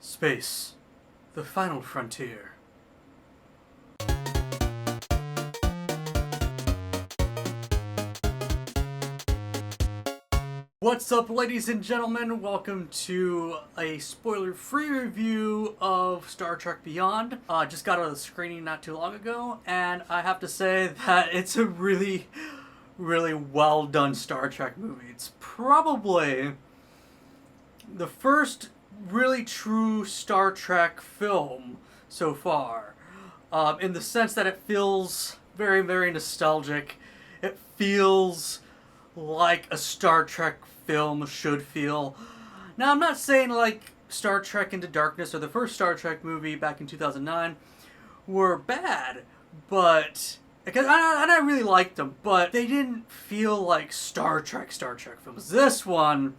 Space, the final frontier. What's up, ladies and gentlemen? Welcome to a spoiler-free review of Star Trek Beyond. Just got out of the screening not too long ago, and I have to say that it's a really well done Star Trek movie. It's probably the first really true Star Trek film so far, in the sense that it feels very nostalgic. It feels like a Star Trek film should feel. Now, I'm not saying like Star Trek Into Darkness or the first Star Trek movie back in 2009 were bad, but because I really liked them, but they didn't feel like Star Trek films. This one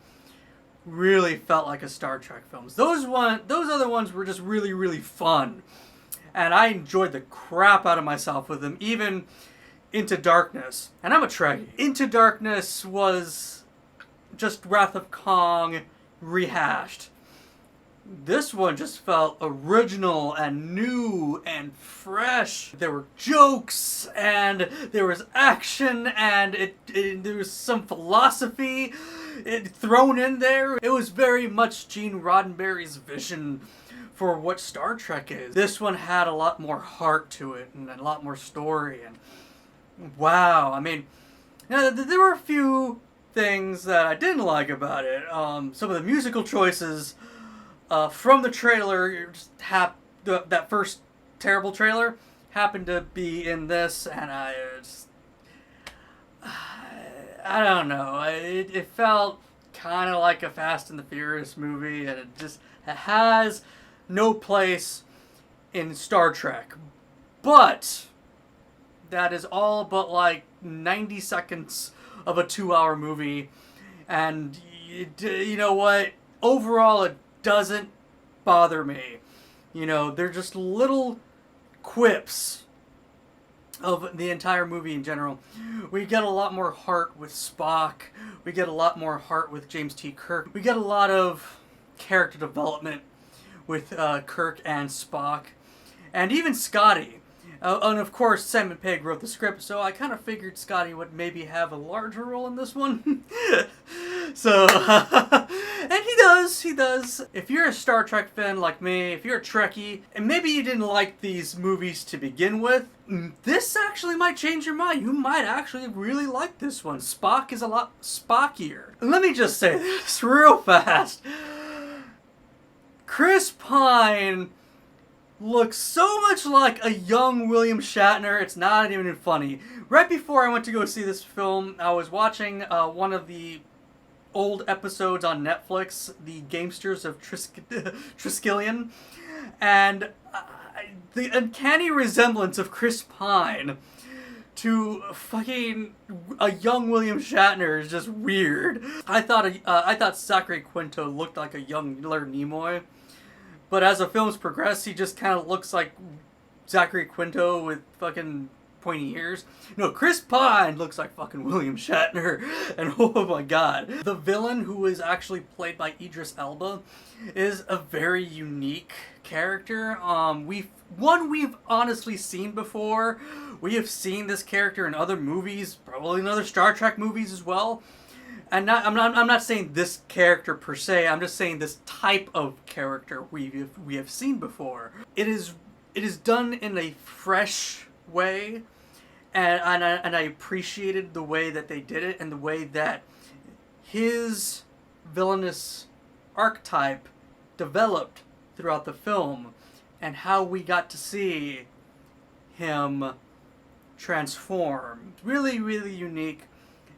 really felt like a Star Trek film. Those other ones were just really fun, and I enjoyed the crap out of myself with them. Even Into Darkness, and I'm a Trekkie. Into Darkness was just Wrath of Kong rehashed. This one just felt original and new and fresh. There were jokes, and there was action, and there was some philosophy thrown in there. It was very much Gene Roddenberry's vision for what Star Trek is. This one had a lot more heart to it, and a lot more story, and wow, I mean, there were a few things that I didn't like about it. Some of the musical choices from the trailer, that first terrible trailer, happened to be in this, and I don't know. It felt kind of like a Fast and the Furious movie, and it has no place in Star Trek. But that is all but like 90 seconds of a 2-hour movie, and you know what? Overall, it doesn't bother me. You know, they're just little quips of the entire movie in general. We get a lot more heart with Spock. We get a lot more heart with James T. Kirk. We get a lot of character development with Kirk and Spock, and even Scotty. And of course, Simon Pegg wrote the script, so I kind of figured Scotty would maybe have a larger role in this one. So, and he does. If you're a Star Trek fan like me, if you're a Trekkie, and maybe you didn't like these movies to begin with, this actually might change your mind. You might actually really like this one. Spock is a lot Spockier. Let me just say this real fast. Chris Pine looks so much like a young William Shatner, it's not even funny. Right before I went to go see this film, I was watching one of the old episodes on Netflix, The Gamesters of Triskelion, and the uncanny resemblance of Chris Pine to fucking a young William Shatner is just weird. I thought Zachary Quinto looked like a young Leonard Nimoy. But as the films progress, he just kind of looks like Zachary Quinto with fucking pointy ears. No, Chris Pine looks like fucking William Shatner. And oh my god. The villain, who is actually played by Idris Elba, is a very unique character. We've honestly seen before. We have seen this character in other movies, probably in other Star Trek movies as well. And I'm not saying this character per se. I'm just saying this type of character we have seen before. It is done in a fresh way, and I appreciated the way that they did it, and the way that his villainous archetype developed throughout the film, and how we got to see him transform. Really unique.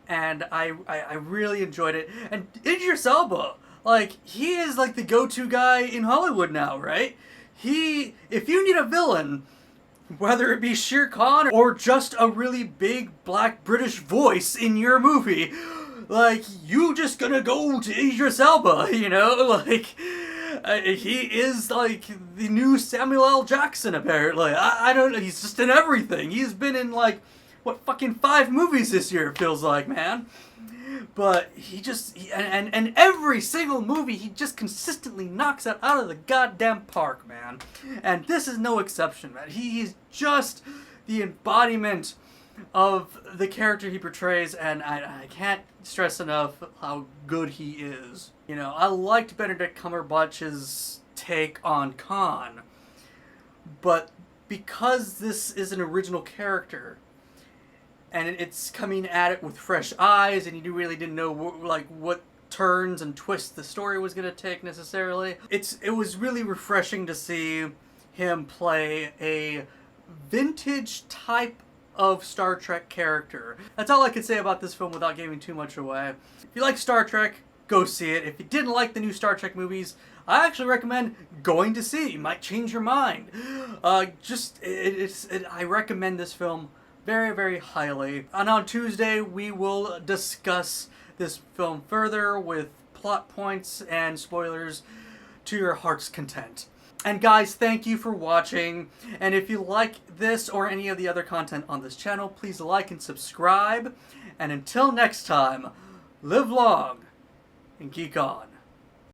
And I really enjoyed it. And Idris Elba, like, he is like the go-to guy in Hollywood now, right? If you need a villain, whether it be Shere Khan or just a really big black British voice in your movie, like, you just gonna go to Idris Elba, you know? Like, he is like the new Samuel L. Jackson, apparently. I don't know, he's just in everything. He's been in like, what, fucking 5 movies this year, it feels like, man. But and every single movie, he just consistently knocks it out of the goddamn park, man. And this is no exception, man. He is just the embodiment of the character he portrays, and I can't stress enough how good he is. You know, I liked Benedict Cumberbatch's take on Khan, but because this is an original character, and it's coming at it with fresh eyes, and you really didn't know what turns and twists the story was going to take necessarily, it was really refreshing to see him play a vintage type of Star Trek character. That's all I can say about this film without giving too much away. If you like Star Trek, go see it. If you didn't like the new Star Trek movies, I actually recommend going to see it. You might change your mind. I recommend this film very, very highly. And on Tuesday, we will discuss this film further with plot points and spoilers to your heart's content. And guys, thank you for watching. And if you like this or any of the other content on this channel, please like and subscribe. And until next time, live long and geek on.